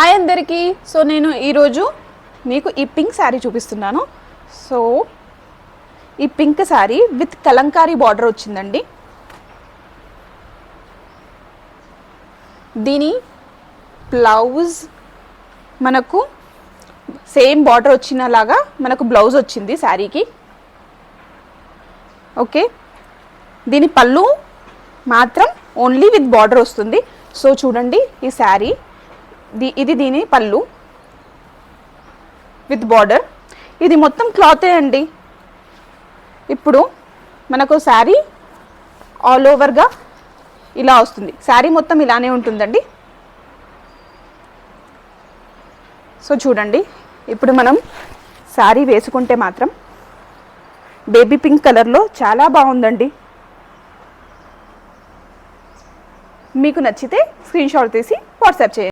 Hi అందరికీ. So నేను ఈరోజు మీకు ఈ పింక్ శారీ చూపిస్తున్నాను. సో ఈ pink sari with Kalamkari border వచ్చిందండి. దీని బ్లౌజ్ మనకు సేమ్ బార్డర్ వచ్చినలాగా మనకు బ్లౌజ్ వచ్చింది శారీకి. ఓకే, దీని పళ్ళు మాత్రం ఓన్లీ విత్ బార్డర్ వస్తుంది. సో చూడండి, ఈ శారీ ఇది దీని పళ్ళు విత్ బార్డర్. ఇది మొత్తం క్లాతే అండి. ఇప్పుడు మనకు శారీ ఆల్ ఓవర్గా ఇలా వస్తుంది. శారీ మొత్తం ఇలానే ఉంటుందండి. సో చూడండి, ఇప్పుడు మనం శారీ వేసుకుంటే మాత్రం బేబీ పింక్ కలర్లో చాలా బాగుందండి. మీకు నచ్చితే స్క్రీన్ షాట్ తీసి వాట్సాప్ చేయండి.